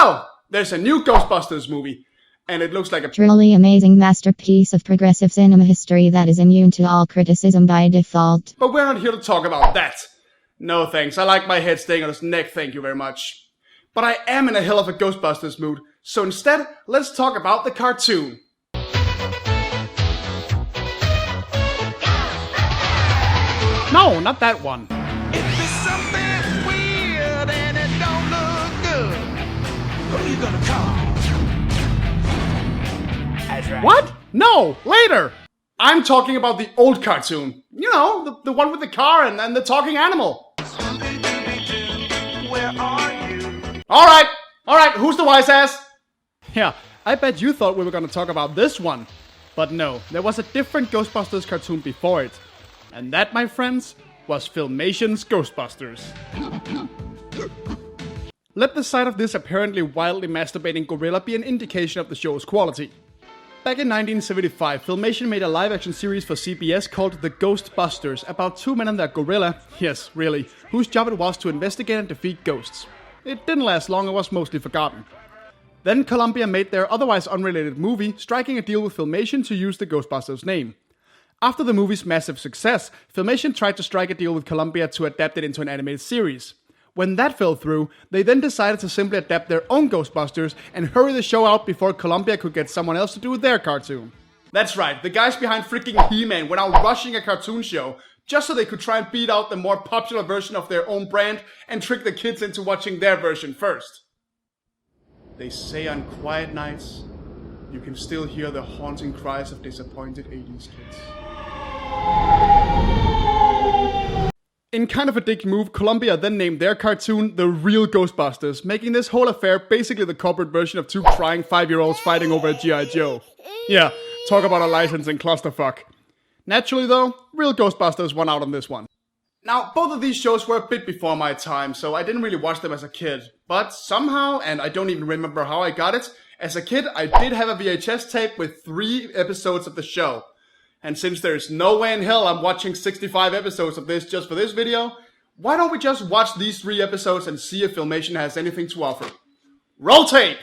Well, there's a new Ghostbusters movie, and it looks like a truly amazing masterpiece of progressive cinema history that is immune to all criticism by default. But we're not here to talk about that. No thanks, I like my head staying on his neck, thank you very much. But I am in a hell of a Ghostbusters mood, so instead, let's talk about the cartoon. No, not that one. If it's something weird and it don't look good, who you gonna call? That's right. What? No, later! I'm talking about the old cartoon. You know, the one with the car and the talking animal. Where are you? Alright, who's the wise ass? Yeah, I bet you thought we were gonna talk about this one. But no, there was a different Ghostbusters cartoon before it. And that, my friends, was Filmation's Ghostbusters. Let the sight of this apparently wildly masturbating gorilla be an indication of the show's quality. Back in 1975, Filmation made a live-action series for CBS called The Ghostbusters about two men and their gorilla, yes, really, whose job it was to investigate and defeat ghosts. It didn't last long and was mostly forgotten. Then Columbia made their otherwise unrelated movie, striking a deal with Filmation to use the Ghostbusters name. After the movie's massive success, Filmation tried to strike a deal with Columbia to adapt it into an animated series. When that fell through, they then decided to simply adapt their own Ghostbusters and hurry the show out before Columbia could get someone else to do their cartoon. That's right, the guys behind freaking He-Man went out rushing a cartoon show just so they could try and beat out the more popular version of their own brand and trick the kids into watching their version first. They say on quiet nights, you can still hear the haunting cries of disappointed 80s kids. In kind of a dick move, Columbia then named their cartoon The Real Ghostbusters, making this whole affair basically the corporate version of two crying 5-year-olds fighting over a G.I. Joe. Yeah, talk about a licensing clusterfuck. Naturally though, Real Ghostbusters won out on this one. Now, both of these shows were a bit before my time, so I didn't really watch them as a kid. But somehow, and I don't even remember how I got it, as a kid I did have a VHS tape with 3 episodes of the show. And since there's no way in hell I'm watching 65 episodes of this just for this video, why don't we just watch these 3 episodes and see if Filmation has anything to offer? Roll tape!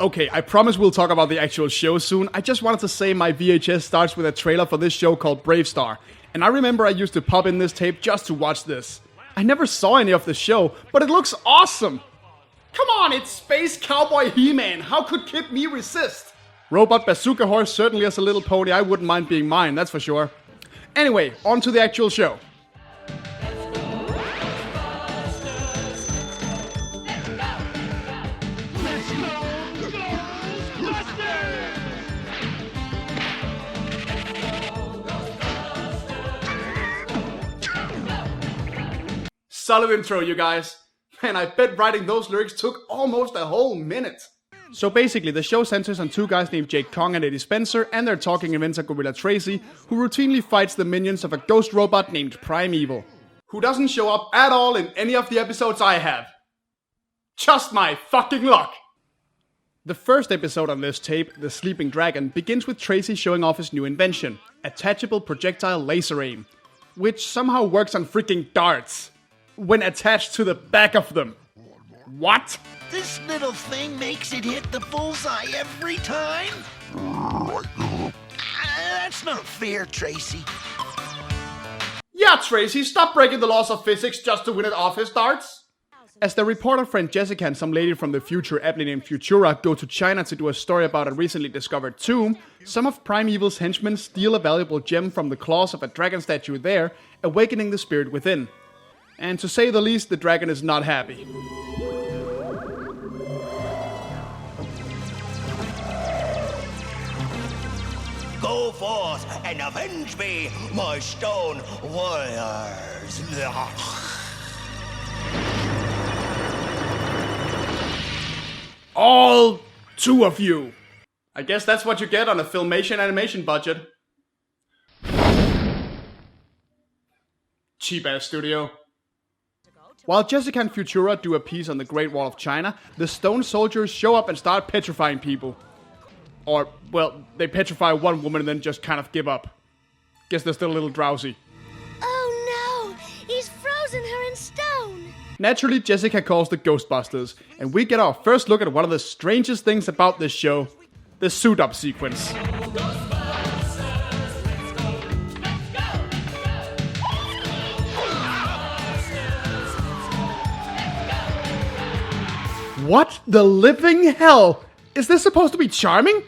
Okay, I promise we'll talk about the actual show soon. I just wanted to say my VHS starts with a trailer for this show called Brave Star. And I remember I used to pop in this tape just to watch this. I never saw any of the show, but it looks awesome! Come on, it's Space Cowboy He-Man, how could Kid Me resist? Robot Bazooka Horse certainly has a little pony I wouldn't mind being mine, that's for sure. Anyway, on to the actual show. Solid intro, you guys. Man, I bet writing those lyrics took almost a whole minute. So basically, the show centers on 2 guys named Jake Kong and Eddie Spencer and their talking inventor Gorilla Tracy, who routinely fights the minions of a ghost robot named Primeval, who doesn't show up at all in any of the episodes I have. Just my fucking luck! The first episode on this tape, The Sleeping Dragon, begins with Tracy showing off his new invention, attachable projectile laser aim, which somehow works on freaking darts when attached to the back of them. What? This little thing makes it hit the bullseye every time? That's not fair, Tracy. Yeah, Tracy, stop breaking the laws of physics just to win it off his darts. As the reporter friend Jessica and some lady from the future, aptly named Futura, go to China to do a story about a recently discovered tomb, some of Primeval's henchmen steal a valuable gem from the claws of a dragon statue there, awakening the spirit within. And to say the least, the dragon is not happy. Go forth and avenge me, my stone warriors. All 2 of you. I guess that's what you get on a Filmation animation budget. Cheap-ass studio. While Jessica and Futura do a piece on the Great Wall of China, the stone soldiers show up and start petrifying people. Or, well, they petrify one woman and then just kind of give up. Guess they're still a little drowsy. Oh no! He's frozen her in stone! Naturally, Jessica calls the Ghostbusters, and we get our first look at one of the strangest things about this show, the suit-up sequence. What the living hell? Is this supposed to be charming?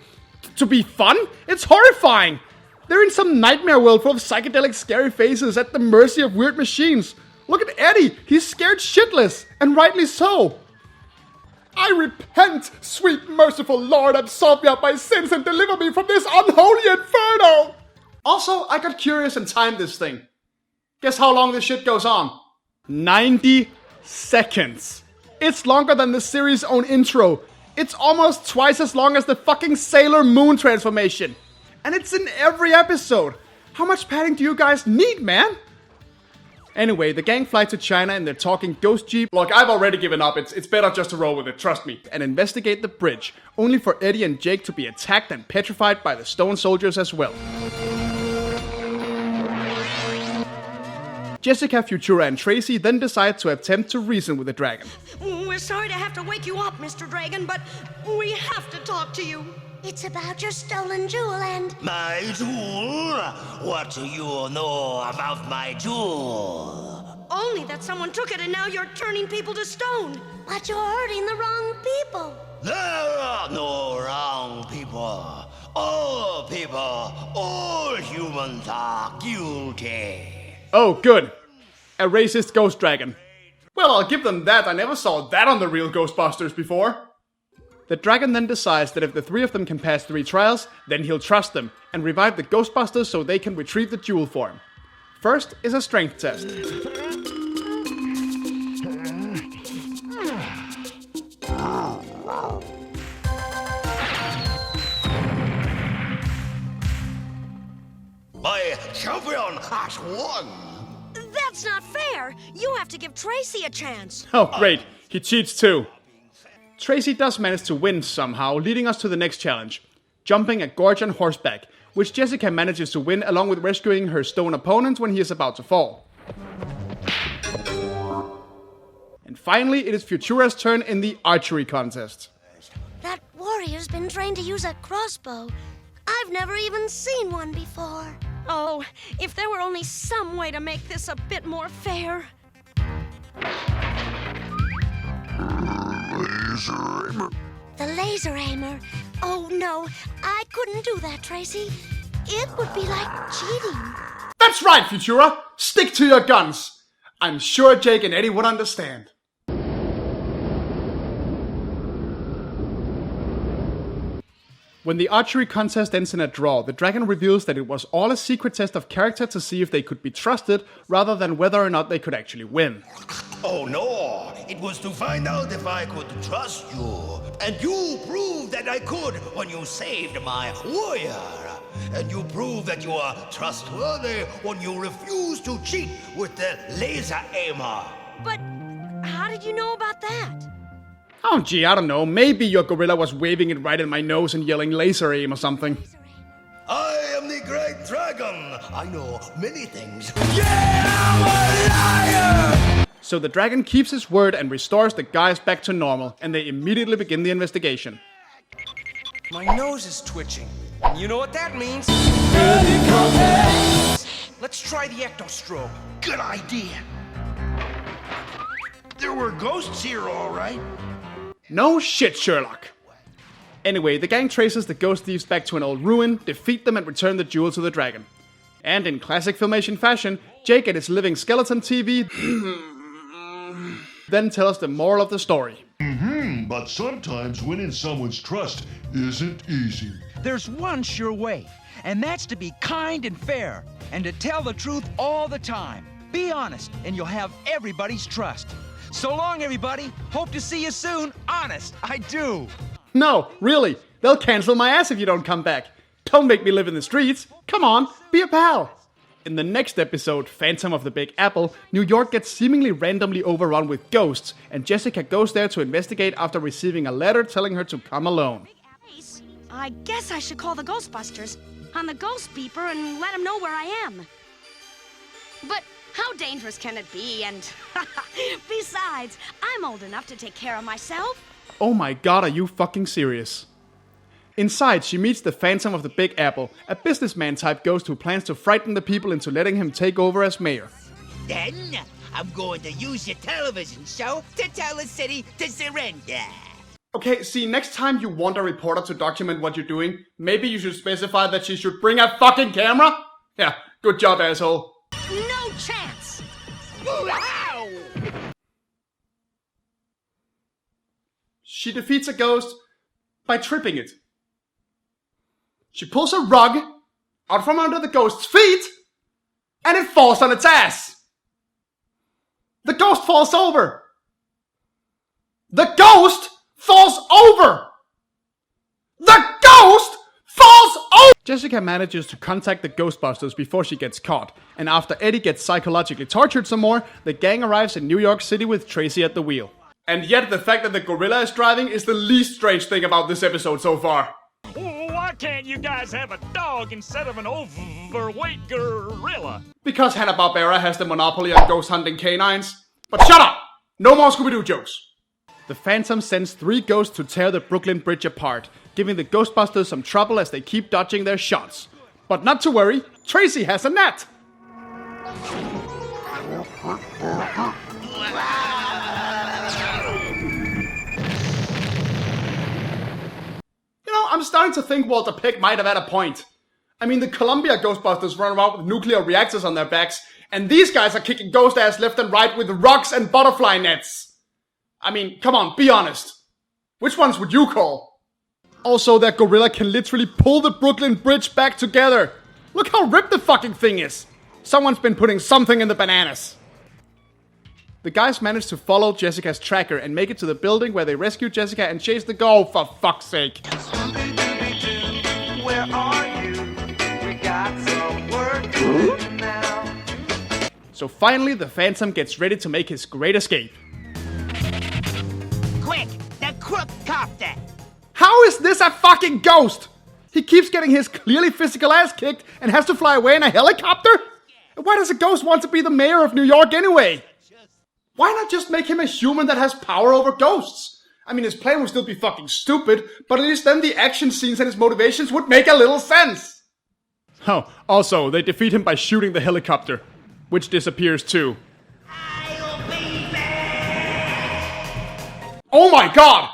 To be fun? It's horrifying! They're in some nightmare world full of psychedelic scary faces at the mercy of weird machines. Look at Eddie! He's scared shitless, and rightly so! I repent, sweet merciful Lord, absolve me of my sins and deliver me from this unholy inferno! Also, I got curious and timed this thing. Guess how long this shit goes on? 90 seconds. It's longer than the series' own intro. It's almost twice as long as the fucking Sailor Moon transformation. And it's in every episode. How much padding do you guys need, man? Anyway, the gang fly to China and they're talking ghost jeep. Look, I've already given up. It's better just to roll with it, trust me. And investigate the bridge, only for Eddie and Jake to be attacked and petrified by the stone soldiers as well. Jessica, Futura, and Tracy then decide to attempt to reason with the dragon. We're sorry to have to wake you up, Mr. Dragon, but we have to talk to you. It's about your stolen jewel and... My jewel? What do you know about my jewel? Only that someone took it and now you're turning people to stone. But you're hurting the wrong people. There are no wrong people. All people, all humans are guilty. Oh, good. A racist ghost dragon. Well, I'll give them that. I never saw that on the real Ghostbusters before. The dragon then decides that if the three of them can pass 3 trials, then he'll trust them and revive the Ghostbusters so they can retrieve the jewel for him. First is a strength test. My champion has won. That's not fair. You have to give Tracy a chance. Oh, great. He cheats too. Tracy does manage to win somehow, leading us to the next challenge. Jumping a gorge on horseback, which Jessica manages to win along with rescuing her stone opponent when he is about to fall. And finally, it is Futura's turn in the archery contest. That warrior's been trained to use a crossbow. I've never even seen one before. Oh, if there were only some way to make this a bit more fair. The laser aimer. Oh no, I couldn't do that, Tracy. It would be like cheating. That's right, Futura! Stick to your guns! I'm sure Jake and Eddie would understand. When the archery contest ends in a draw, the dragon reveals that it was all a secret test of character to see if they could be trusted, rather than whether or not they could actually win. Oh no, it was to find out if I could trust you. And you proved that I could when you saved my warrior. And you proved that you are trustworthy when you refused to cheat with the laser aimer. But how did you know about that? Oh gee, I don't know, maybe your gorilla was waving it right in my nose and yelling laser aim or something. I am the great dragon. I know many things. So the dragon keeps his word and restores the guys back to normal, and they immediately begin the investigation. My nose is twitching. You know what that means? Let's try the ectostrobe. Good idea. There were ghosts here, all right. No shit, Sherlock! Anyway, the gang traces the ghost thieves back to an old ruin, defeat them and return the jewel to the dragon. And in classic Filmation fashion, Jake and his living skeleton TV then tell us the moral of the story. But sometimes winning someone's trust isn't easy. There's one sure way, and that's to be kind and fair, and to tell the truth all the time. Be honest, and you'll have everybody's trust. So long, everybody. Hope to see you soon. Honest, I do. No, really, they'll cancel my ass if you don't come back. Don't make me live in the streets. Come on, be a pal. In the next episode, Phantom of the Big Apple, New York gets seemingly randomly overrun with ghosts, and Jessica goes there to investigate after receiving a letter telling her to come alone. I guess I should call the Ghostbusters. on the ghost beeper and let him know where I am. But how dangerous can it be? And besides, I'm old enough to take care of myself. Oh my god, are you fucking serious? Inside, she meets the Phantom of the Big Apple, a businessman-type ghost who plans to frighten the people into letting him take over as mayor. Then, I'm going to use your television show to tell the city to surrender. Okay, see, next time you want a reporter to document what you're doing, maybe you should specify that she should bring a fucking camera? Yeah, good job, asshole. No chance! Wow! She defeats a ghost by tripping it. She pulls a rug out from under the ghost's feet, and it falls on its ass. The ghost falls over. The ghost falls over. The ghost falls over. Jessica manages to contact the Ghostbusters before she gets caught, and after Eddie gets psychologically tortured some more, the gang arrives in New York City with Tracy at the wheel. And yet the fact that the gorilla is driving is the least strange thing about this episode so far. Why can't you guys have a dog instead of an overweight gorilla? Because Hanna-Barbera has the monopoly on ghost hunting canines. But shut up! No more Scooby-Doo jokes. The Phantom sends 3 ghosts to tear the Brooklyn Bridge apart, giving the Ghostbusters some trouble as they keep dodging their shots. But not to worry, Tracy has a net! You know, I'm starting to think Walter Peck might have had a point. I mean, the Columbia Ghostbusters run around with nuclear reactors on their backs, and these guys are kicking ghost ass left and right with rocks and butterfly nets. I mean, come on, be honest. Which ones would you call? Also, that gorilla can literally pull the Brooklyn Bridge back together. Look how ripped the fucking thing is. Someone's been putting something in the bananas. The guys manage to follow Jessica's tracker and make it to the building where they rescue Jessica and chase the ghost, for fuck's sake. Where are you? We got some work to do now. So finally, the Phantom gets ready to make his great escape. Quick, the crook copter! How is this a fucking ghost? He keeps getting his clearly physical ass kicked and has to fly away in a helicopter? Why does a ghost want to be the mayor of New York anyway? Why not just make him a human that has power over ghosts? I mean, his plan would still be fucking stupid, but at least then the action scenes and his motivations would make a little sense. Oh, also, they defeat him by shooting the helicopter, which disappears too. I'll be back! Oh my god!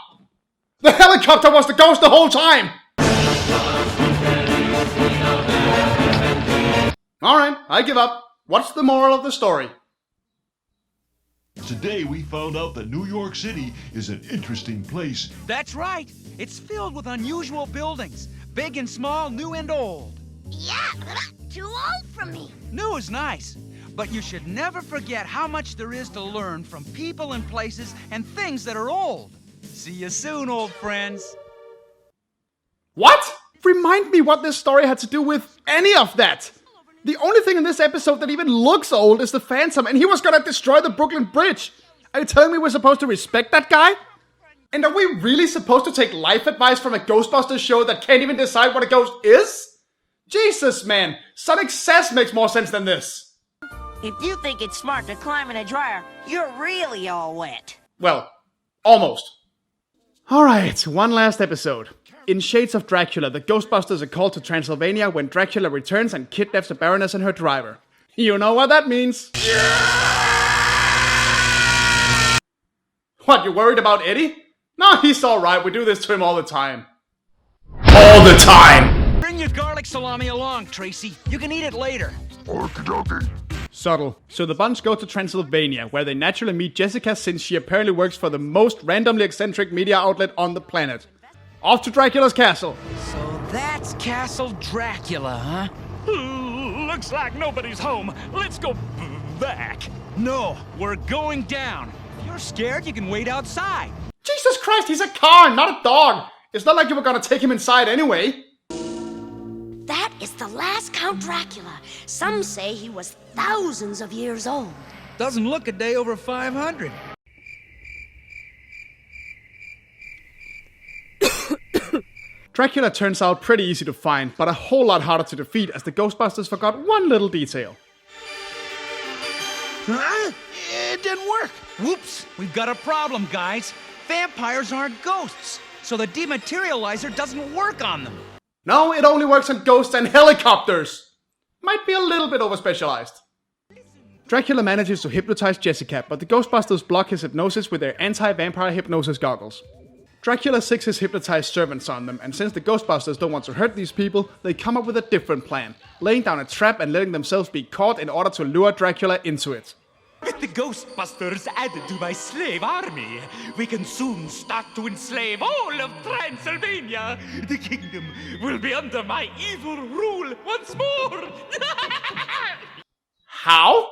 The helicopter was the ghost the whole time! Alright, I give up. What's the moral of the story? Today we found out that New York City is an interesting place. That's right. It's filled with unusual buildings, big and small, new and old. Yeah, too old for me. New is nice, but you should never forget how much there is to learn from people and places and things that are old. See you soon, old friends. What? Remind me what this story had to do with any of that. The only thing in this episode that even looks old is the Phantom, and he was gonna destroy the Brooklyn Bridge. Are you telling me we're supposed to respect that guy? And are we really supposed to take life advice from a Ghostbusters show that can't even decide what a ghost is? Jesus, man. Sonic Sass makes more sense than this. If you think it's smart to climb in a dryer, you're really all wet. Well, almost. Alright, one last episode. In Shades of Dracula, the Ghostbusters are called to Transylvania when Dracula returns and kidnaps the Baroness and her driver. You know what that means. What, you worried about Eddie? No, he's alright, we do this to him all the time. All the time! Bring your garlic salami along, Tracy. You can eat it later. Subtle. So the bunch go to Transylvania, where they naturally meet Jessica since she apparently works for the most randomly eccentric media outlet on the planet. Off to Dracula's castle. So that's Castle Dracula, huh? Looks like nobody's home. Let's go back. No, we're going down. If you're scared, you can wait outside. Jesus Christ, he's a car, not a dog. It's not like you were gonna take him inside anyway. That is the last Count Dracula. Some say he was thousands of years old. Doesn't look a day over 500. Dracula turns out pretty easy to find, but a whole lot harder to defeat as the Ghostbusters forgot one little detail. Huh? It didn't work. Whoops, we've got a problem, guys. Vampires aren't ghosts, so the dematerializer doesn't work on them. No, it only works on ghosts and helicopters. Might be a little bit overspecialized. Dracula manages to hypnotize Jessica, but the Ghostbusters block his hypnosis with their anti-vampire hypnosis goggles. Dracula sicks his hypnotized servants on them, and since the Ghostbusters don't want to hurt these people, they come up with a different plan, laying down a trap and letting themselves be caught in order to lure Dracula into it. With the Ghostbusters added to my slave army, we can soon start to enslave all of Transylvania. The kingdom will be under my evil rule once more. How?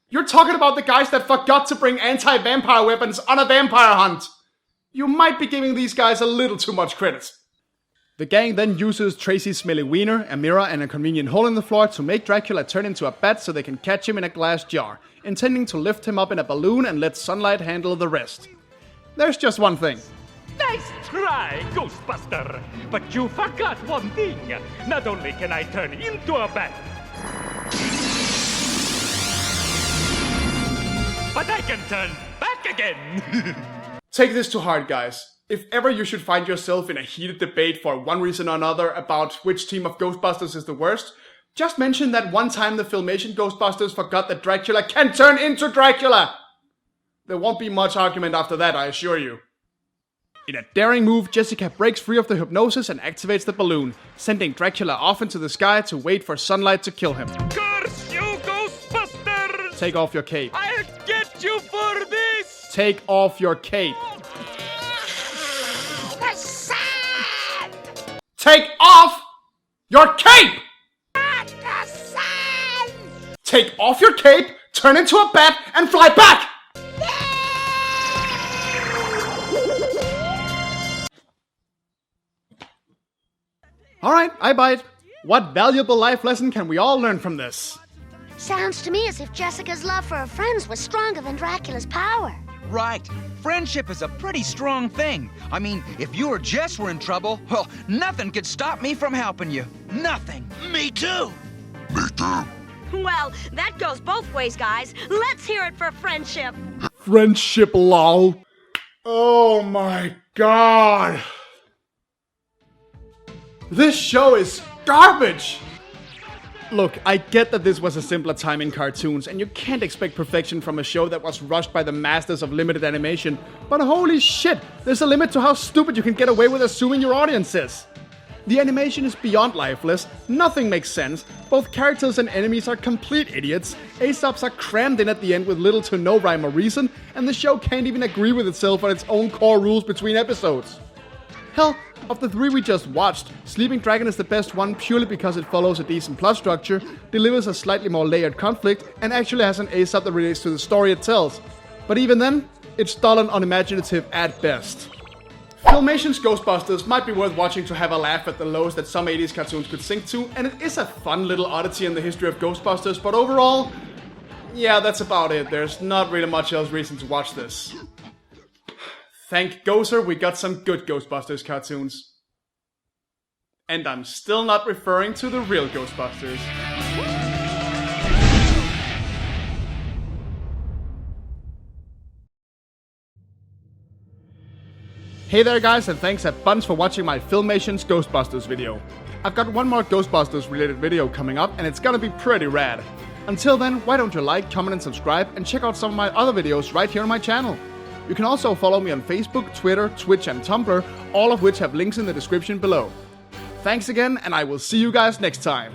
You're talking about the guys that forgot to bring anti-vampire weapons on a vampire hunt. You might be giving these guys a little too much credit. The gang then uses Tracy's smelly wiener, a mirror, and a convenient hole in the floor to make Dracula turn into a bat so they can catch him in a glass jar, intending to lift him up in a balloon and let sunlight handle the rest. There's just one thing. Nice try, Ghostbuster! But you forgot one thing. Not only can I turn into a bat, but I can turn back again! Take this to heart, guys. If ever you should find yourself in a heated debate for one reason or another about which team of Ghostbusters is the worst, just mention that one time the Filmation Ghostbusters forgot that Dracula can turn into Dracula! There won't be much argument after that, I assure you. In a daring move, Jessica breaks free of the hypnosis and activates the balloon, sending Dracula off into the sky to wait for sunlight to kill him. Curse you, Ghostbusters! Take off your cape. I'll get you for this! Take off your cape. The sun! Take off your cape! The sun! Take off your cape, turn into a bat, and fly back! Alright, I bite. What valuable life lesson can we all learn from this? Sounds to me as if Jessica's love for her friends was stronger than Dracula's power. Right. Friendship is a pretty strong thing. I mean, if you or Jess were in trouble, well, nothing could stop me from helping you. Nothing. Me too. Me too. Well, that goes both ways, guys. Let's hear it for friendship. Friendship, lol. Oh my god. This show is garbage! Look, I get that this was a simpler time in cartoons, and you can't expect perfection from a show that was rushed by the masters of limited animation, but holy shit, there's a limit to how stupid you can get away with assuming your audience is. The animation is beyond lifeless, nothing makes sense, both characters and enemies are complete idiots, Aesop's are crammed in at the end with little to no rhyme or reason, and the show can't even agree with itself on its own core rules between episodes. Hell, of the three we just watched, Sleeping Dragon is the best one purely because it follows a decent plot structure, delivers a slightly more layered conflict, and actually has an Aesop that relates to the story it tells. But even then, it's dull and unimaginative at best. Filmation's Ghostbusters might be worth watching to have a laugh at the lows that some 80s cartoons could sink to, and it is a fun little oddity in the history of Ghostbusters, but overall, yeah, that's about it. There's not really much else reason to watch this. Thank Gozer, we got some good Ghostbusters cartoons. And I'm still not referring to the real Ghostbusters. Hey there guys, and thanks a bunch for watching my Filmation's Ghostbusters video. I've got one more Ghostbusters related video coming up, and it's gonna be pretty rad. Until then, why don't you like, comment and subscribe, and check out some of my other videos right here on my channel. You can also follow me on Facebook, Twitter, Twitch and Tumblr, all of which have links in the description below. Thanks again, and I will see you guys next time.